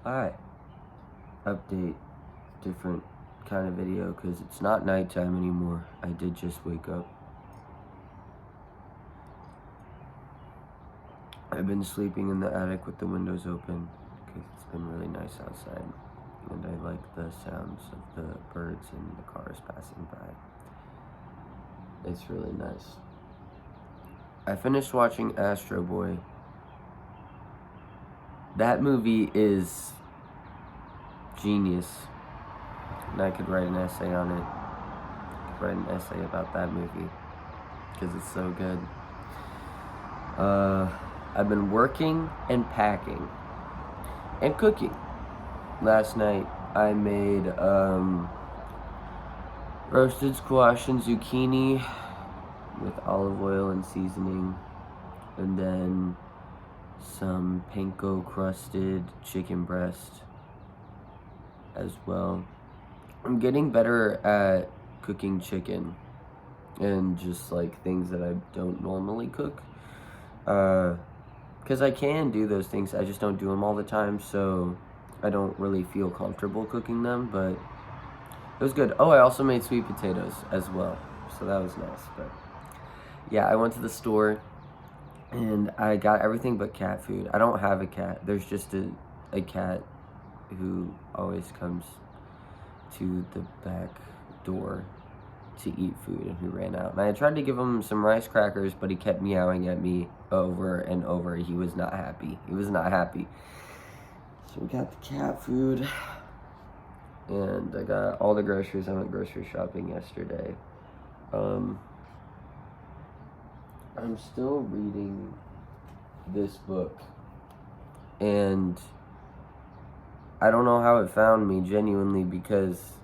Hi. Update, different kind of video because it's not nighttime anymore. I did just wake up. I've been sleeping in the attic with the windows open because it's been really nice outside. And I like the sounds of the birds and the cars passing by. It's really nice. I finished watching Astro Boy. That movie is genius. And I could write an essay on it. I could write an essay about that movie because it's so good. I've been working and packing and cooking. Last night I made roasted squash and zucchini with olive oil and seasoning, and then some panko crusted chicken breast as well. I'm getting better at cooking chicken and just like things that I don't normally cook, because I can do those things, I just don't do them all the time, so I don't really feel comfortable cooking them. But it was good. Oh, I also made sweet potatoes as well, so that was nice. But yeah, I went to the store and I got everything but cat food. I don't have a cat. There's just a cat who always comes to the back door to eat food, and he ran out. And I tried to give him some rice crackers, but he kept meowing at me over and over. He was not happy. So we got the cat food, and I got all the groceries. I went grocery shopping yesterday. I'm still reading this book, and I don't know how it found me, genuinely, because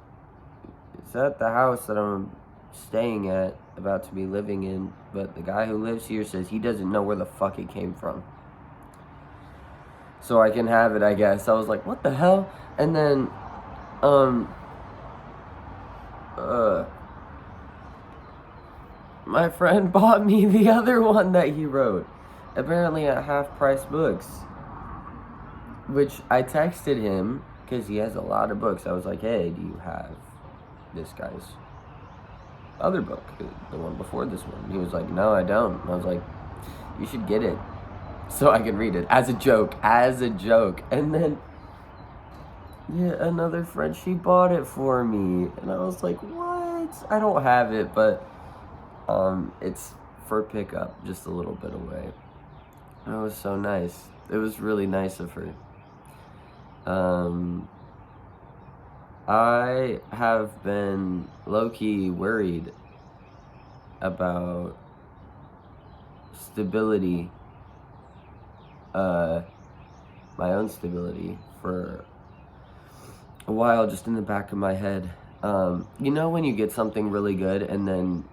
it's at the house that I'm staying at, about to be living in, but the guy who lives here says he doesn't know where the fuck it came from. So I can have it, I guess. I was like, what the hell? And then, my friend bought me the other one that he wrote, apparently at Half Price Books, which I texted him because he has a lot of books. I was like, hey, do you have this guy's other book, the one before this one? He was like, no, I don't. And I was like, you should get it so I can read it, as a joke. And then another friend, she bought it for me, and I was like, what? I don't have it, but it's for pickup, just a little bit away. And it was so nice. It was really nice of her. I have been low-key worried about stability, my own stability, for a while, just in the back of my head. You know when you get something really good and then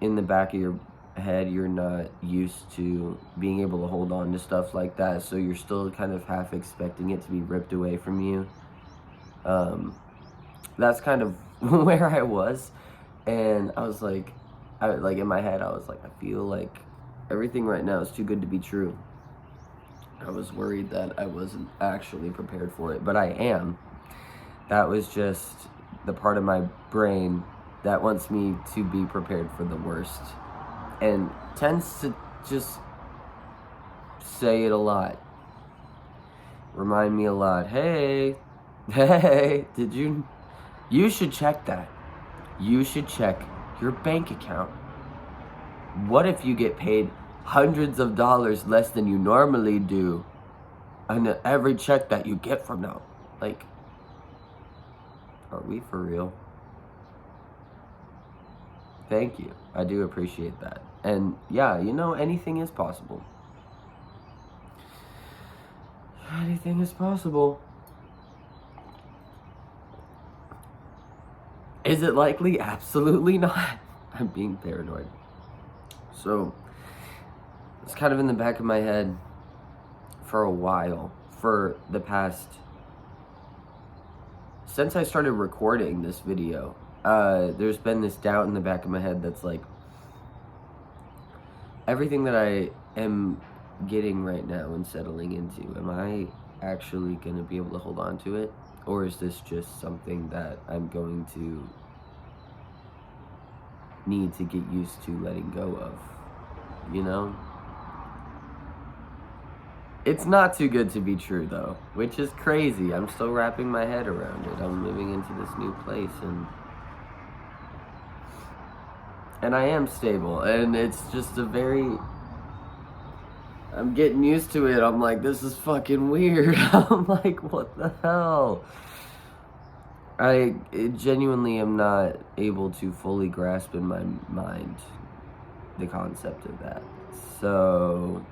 in the back of your head you're not used to being able to hold on to stuff like that, so you're still kind of half expecting it to be ripped away from you. That's kind of where I was, and I was like, in my head I was like, I feel like everything right now is too good to be true. I was worried that I wasn't actually prepared for it, but I am. That was just the part of my brain that wants me to be prepared for the worst, and tends to just say it a lot, remind me a lot. Hey, you should check that. You should check your bank account. What if you get paid hundreds of dollars less than you normally do on every check that you get from now? Like, are we for real? Thank you. I do appreciate that. And yeah, anything is possible. Anything is possible. Is it likely? Absolutely not. I'm being paranoid. So, it's kind of in the back of my head for a while, for the past, since I started recording this video. There's been this doubt in the back of my head that's like, everything that I am getting right now and settling into, am I actually going to be able to hold on to it? Or is this just something that I'm going to need to get used to letting go of? You know? It's not too good to be true, though, which is crazy. I'm still wrapping my head around it. I'm moving into this new place, and I am stable, and it's just I'm getting used to it. I'm like, this is fucking weird. I'm like, what the hell? I genuinely am not able to fully grasp in my mind the concept of that. So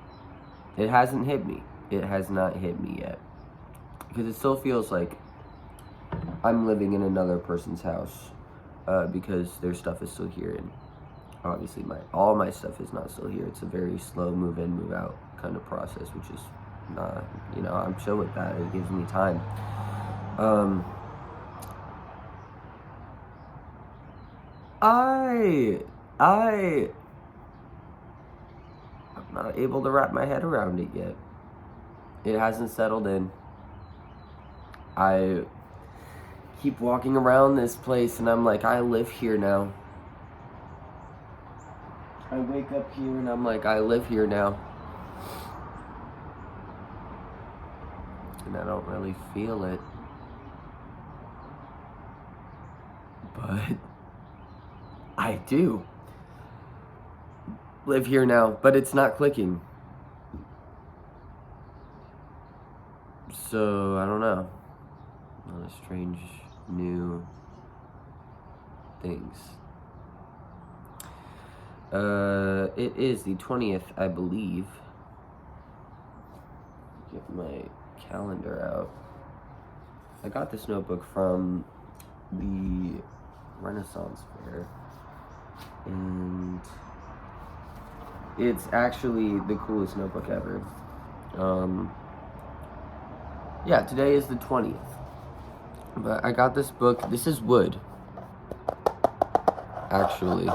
it hasn't hit me. It has not hit me yet. Because it still feels like I'm living in another person's house, because their stuff is still here, and obviously all my stuff is not still here. It's a very slow move in, move out kind of process, which is I'm chill with that. It gives me time. I'm not able to wrap my head around it yet. It hasn't settled in. I keep walking around this place and I'm like, I live here now. I wake up here and I'm like, I live here now. And I don't really feel it. But I do live here now, but it's not clicking. So, I don't know. A lot of strange new things. It is the 20th, I believe. Get my calendar out. I got this notebook from the Renaissance Fair, and it's actually the coolest notebook ever. Yeah, today is the 20th. But I got this book. This is wood, actually.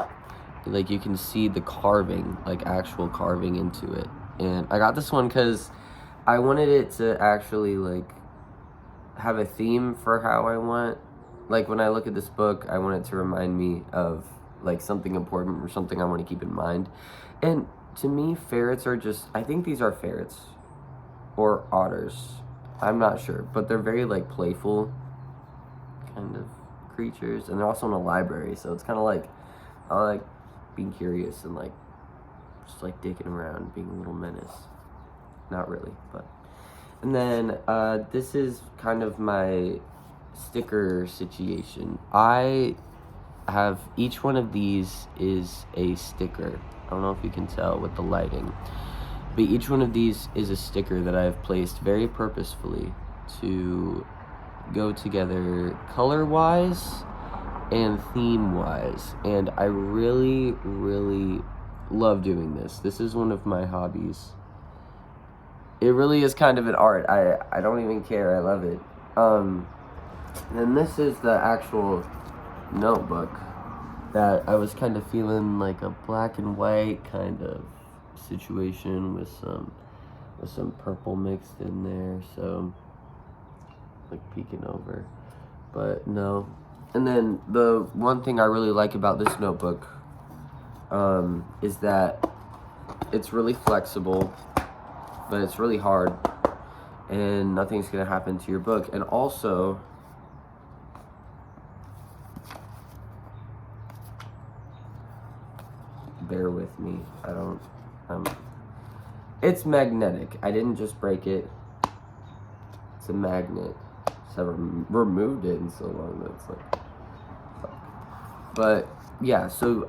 Like, you can see the carving, like actual carving into it. And I got this one because I wanted it to actually, like, have a theme for how I want. Like, when I look at this book, I want it to remind me of, like, something important or something I want to keep in mind. And to me, ferrets are just, I think these are ferrets or otters. I'm not sure, but they're very, like, playful kind of creatures. And they're also in a library, so it's kind of like, I like being curious and, like, just, like, dicking around, being a little menace. Not really, but. And then, this is kind of my sticker situation. I have, each one of these is a sticker. I don't know if you can tell with the lighting, but each one of these is a sticker that I have placed very purposefully to go together color-wise and theme-wise. And I really, really love doing this. This is one of my hobbies. It really is kind of an art. I don't even care. I love it. And this is the actual notebook that I was kind of feeling like a black and white kind of situation with some purple mixed in there. So, like, peeking over. But no. And then the one thing I really like about this notebook is that it's really flexible, but it's really hard, and nothing's gonna happen to your book. And also, bear with me, it's magnetic. I didn't just break it. It's a magnet. So I removed it in so long that it's like, fuck. But yeah, so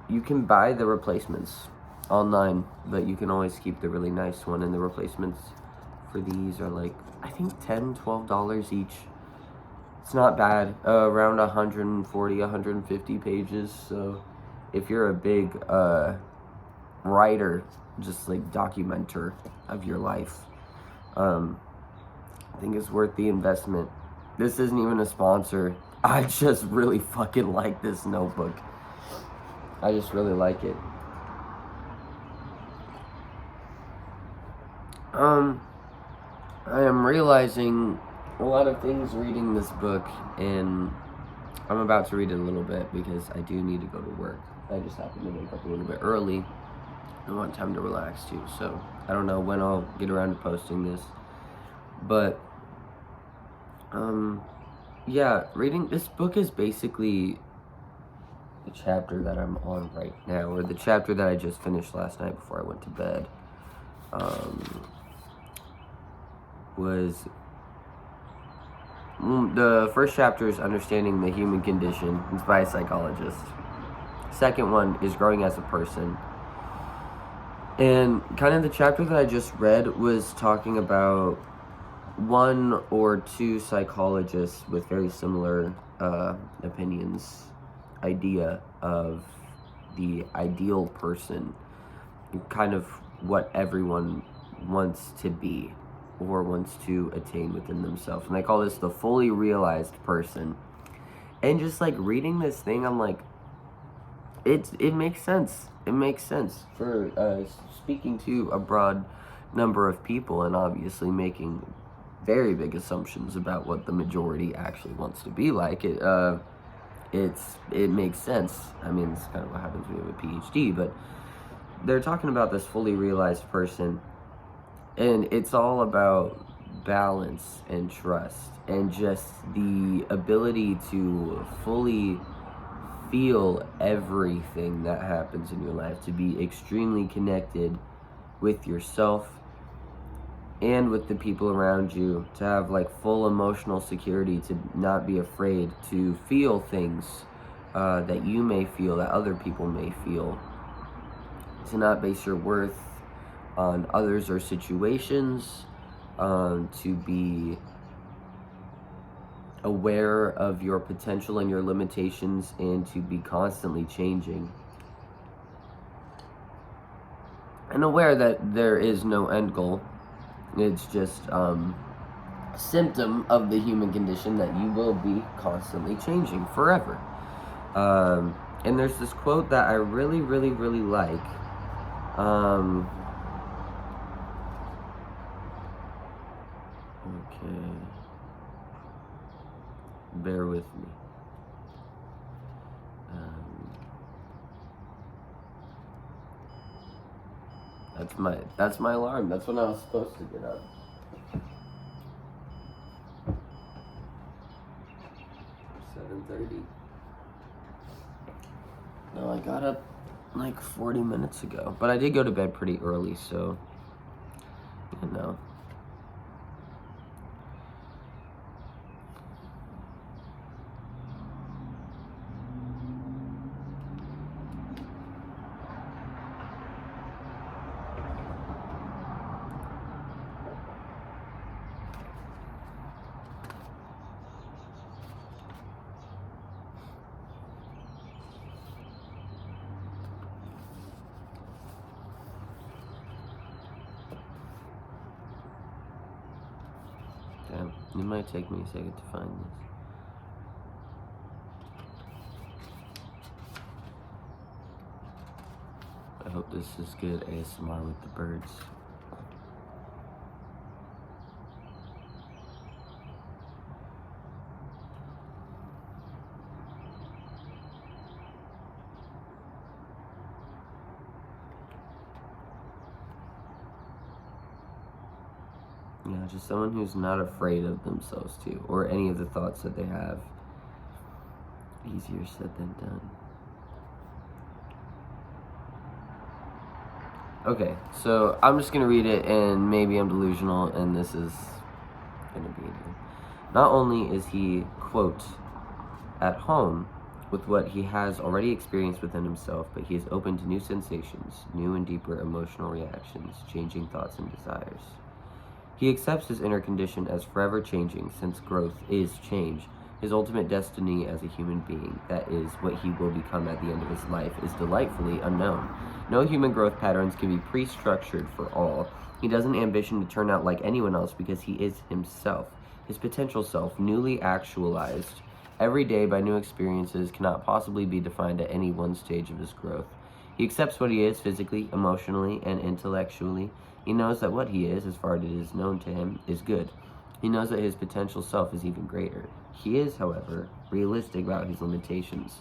you can buy the replacements online, but you can always keep the really nice one. And the replacements for these are like, I think $10-12 each. It's not bad. Around 140, 150 pages. So if you're a big writer, just like documenter of your life, I think it's worth the investment. This isn't even a sponsor. I just really fucking like this notebook. I just really like it. I am realizing a lot of things reading this book, and I'm about to read it a little bit because I do need to go to work. I just happen to wake up a little bit early. I want time to relax too, so I don't know when I'll get around to posting this. But, yeah, reading this book is basically the chapter that I'm on right now, or the chapter that I just finished last night before I went to bed. Was the first chapter is Understanding the Human Condition. It's by a psychologist. Second one is Growing as a Person. And kind of the chapter that I just read was talking about one or two psychologists with very similar opinions, idea of the ideal person, kind of what everyone wants to be or wants to attain within themselves. And they call this the fully realized person. And just like reading this thing, I'm like, it makes sense. It makes sense for speaking to a broad number of people and obviously making very big assumptions about what the majority actually wants to be like. It makes sense. I mean, it's kind of what happens when you have a PhD, but they're talking about this fully realized person, and it's all about balance and trust and just the ability to fully feel everything that happens in your life, to be extremely connected with yourself and with the people around you, to have like full emotional security, to not be afraid to feel things that you may feel, that other people may feel, to not base your worth on others or situations, to be aware of your potential and your limitations, and to be constantly changing. And aware that there is no end goal. It's just a symptom of the human condition that you will be constantly changing forever. And there's this quote that I really, really, really like. Okay. Bear with me. That's my alarm. That's when I was supposed to get up. 7:30. No, I got up like 40 minutes ago, but I did go to bed pretty early, so you know. Damn, it might take me a second to find this. I hope this is good ASMR with the birds. Yeah, just someone who's not afraid of themselves too, or any of the thoughts that they have. Easier said than done. Okay, so I'm just gonna read it, and maybe I'm delusional, and this is gonna be it. Not only is he, quote, at home with what he has already experienced within himself, but he is open to new sensations, new and deeper emotional reactions, changing thoughts and desires. He accepts his inner condition as forever changing, since growth is change. His ultimate destiny as a human being, that is, what he will become at the end of his life, is delightfully unknown. No human growth patterns can be pre-structured for all. He doesn't ambition to turn out like anyone else because he is himself, his potential self, newly actualized. Every day by new experiences cannot possibly be defined at any one stage of his growth. He accepts what he is physically, emotionally, and intellectually. He knows that what he is, as far as it is known to him, is good. He knows that his potential self is even greater. He is, however, realistic about his limitations.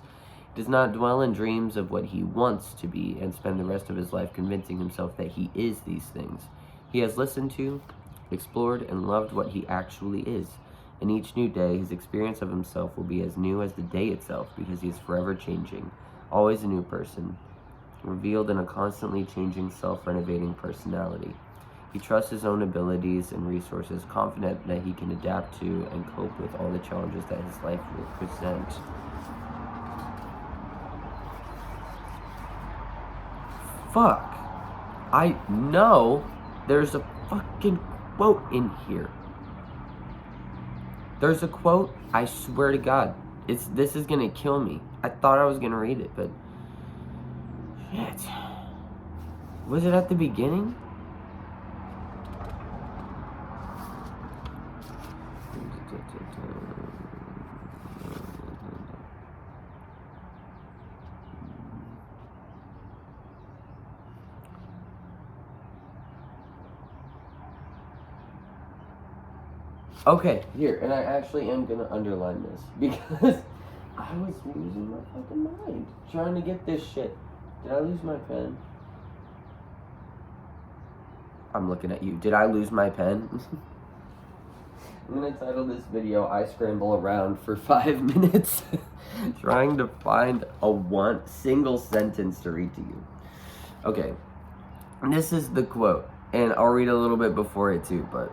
He does not dwell in dreams of what he wants to be and spend the rest of his life convincing himself that he is these things. He has listened to, explored, and loved what he actually is. In each new day, his experience of himself will be as new as the day itself because he is forever changing, always a new person, revealed in a constantly changing, self-renovating personality. He trusts his own abilities and resources, confident that he can adapt to and cope with all the challenges that his life will present. Fuck. I know there's a fucking quote in here. There's a quote, I swear to God. This is gonna kill me. I thought I was gonna read it, but shit. Was it at the beginning? Okay, here, and I actually am gonna underline this because I was losing my fucking mind trying to get this shit. Did I lose my pen? I'm looking at you. Did I lose my pen? I'm gonna title this video, I scramble around for 5 minutes trying to find a single sentence to read to you. Okay, this is the quote, and I'll read a little bit before it too, but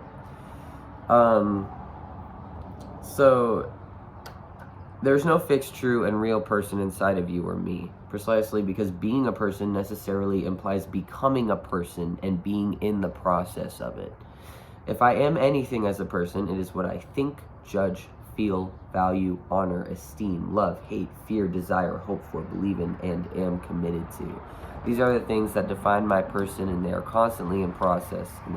so there's no fixed, true, and real person inside of you or me, precisely because being a person necessarily implies becoming a person and being in the process of it. If I am anything as a person, it is what I think, judge, feel, value, honor, esteem, love, hate, fear, desire, hope for, believe in, and am committed to. These are the things that define my person, and they are constantly in the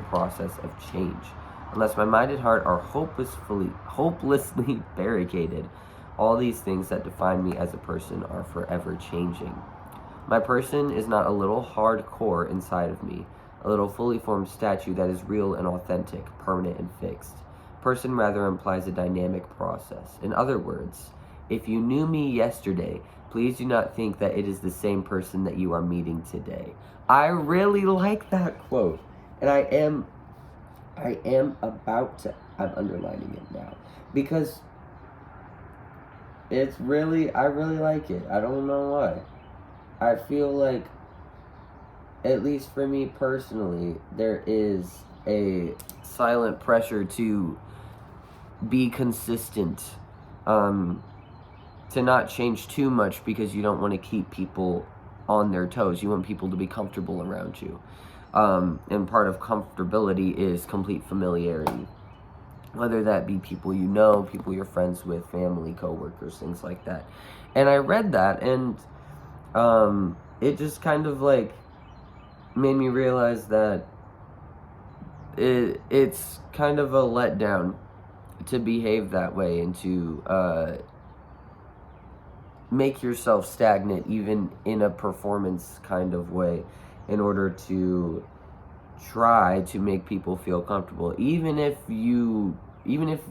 process of change. Unless my mind and heart are hopelessly barricaded, all these things that define me as a person are forever changing. My person is not a little hard core inside of me, a little fully formed statue that is real and authentic, permanent and fixed. Person rather implies a dynamic process. In other words, if you knew me yesterday, please do not think that it is the same person that you are meeting today. I really like that quote, and I am I'm underlining it now, because I really like it. I don't know why. I feel like, at least for me personally, there is a silent pressure to be consistent, to not change too much because you don't want to keep people on their toes. You want people to be comfortable around you. And part of comfortability is complete familiarity. Whether that be people you know, people you're friends with, family, coworkers, things like that. And I read that, and it just kind of like made me realize that it's kind of a letdown to behave that way and to make yourself stagnant even in a performance kind of way in order to try to make people feel comfortable, even if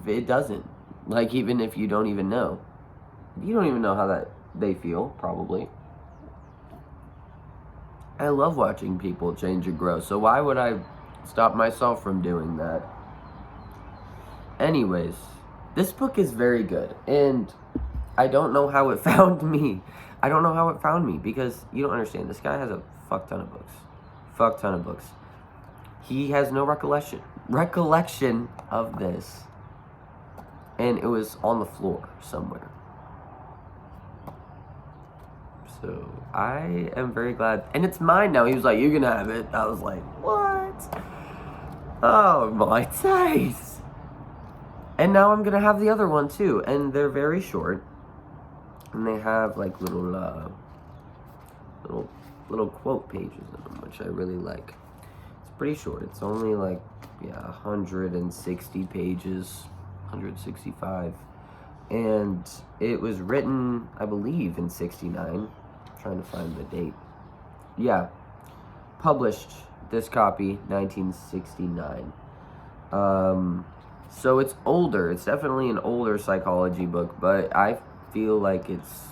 it doesn't, like, even if you don't even know how that they feel, probably. I love watching people change and grow, so why would I stop myself from doing that? Anyways, this book is very good, and I don't know how it found me. Because you don't understand. This guy has a fuck ton of books. He has no recollection of this, and it was on the floor somewhere. So I am very glad, and it's mine now. He was like, "You can have it." I was like, "What?" Oh my days! And now I'm gonna have the other one too, and they're very short, and they have like little quote pages in them, which I really like. It's pretty short. It's only like 160 pages, 165, and it was written, I believe, in '69. I'm trying to find the date. yeah, published this copy, 1969. So it's older. It's definitely an older psychology book, but I feel like it's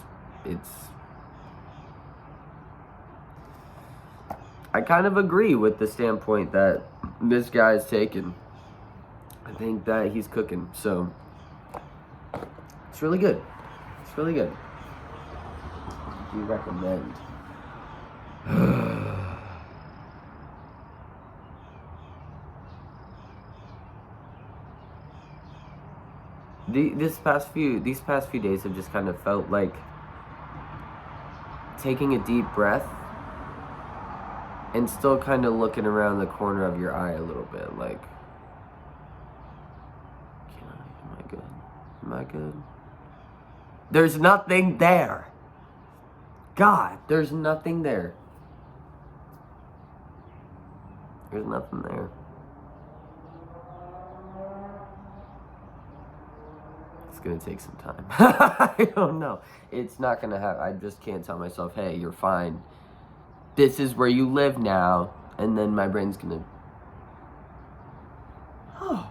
I kind of agree with the standpoint that this guy's taken. I think that he's cooking, so it's really good. It's really good. Do you recommend? These past few days have just kind of felt like taking a deep breath and still kind of looking around the corner of your eye a little bit, like, am I good? Am I good? There's nothing there. God, there's nothing there. There's nothing there. It's gonna take some time. I don't know. It's not gonna happen. I just can't tell myself, hey, you're fine. This is where you live now. And then my brain's gonna, oh,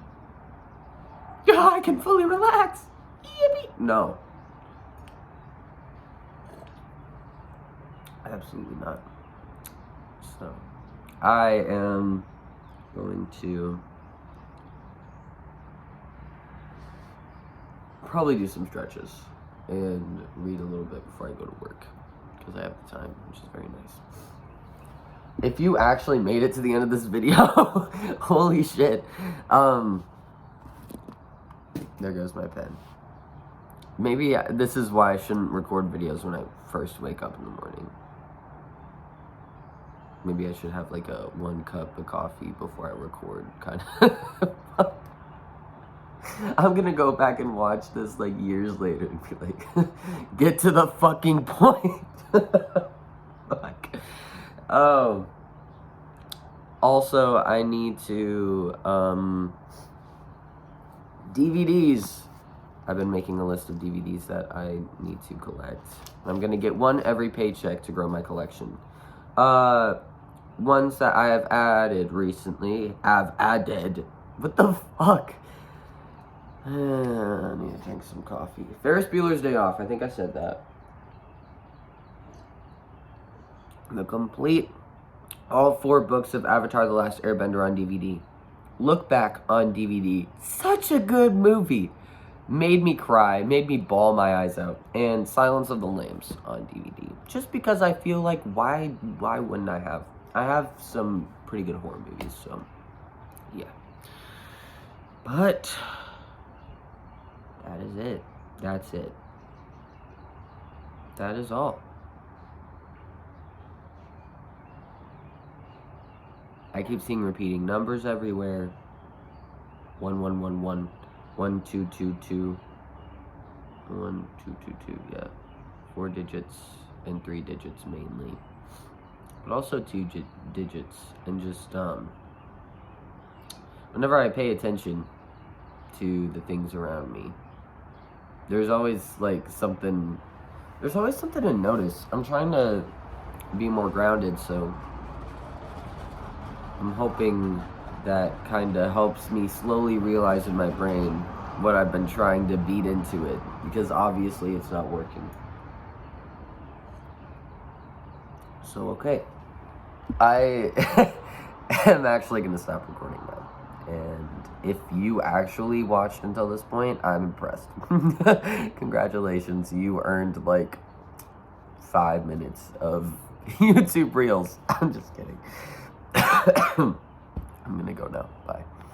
yeah, I can fully relax. Yippee. No. Absolutely not. So, I am going to probably do some stretches and read a little bit before I go to work, because I have the time, which is very nice. If you actually made it to the end of this video, holy shit. There goes my pen. Maybe this is why I shouldn't record videos when I first wake up in the morning. Maybe I should have like a 1 cup of coffee before I record, kind of. I'm gonna go back and watch this like years later and be like, get to the fucking point. Fuck. Also, I need to, DVDs. I've been making a list of DVDs that I need to collect. I'm gonna get one every paycheck to grow my collection. Ones that I have added recently, what the fuck? I need to drink some coffee. Ferris Bueller's Day Off, I think I said that. The complete, all 4 books of Avatar: The Last Airbender on DVD. Look Back on DVD. Such a good movie. Made me cry, made me bawl my eyes out. And Silence of the Lambs on DVD. Just because I feel like, why wouldn't I have? I have some pretty good horror movies, so yeah. But that is it. That's it. That is all. I keep seeing repeating numbers everywhere. 1111, 1222, 1222, yeah. 4 digits and 3 digits mainly. But also 2 digits, and just, whenever I pay attention to the things around me, there's always like something to notice. I'm trying to be more grounded, so I'm hoping that kind of helps me slowly realize in my brain what I've been trying to beat into it, because obviously it's not working. So, okay. I am actually going to stop recording now. And if you actually watched until this point, I'm impressed. Congratulations, you earned like 5 minutes of YouTube Reels. I'm just kidding. I'm gonna go now. Bye.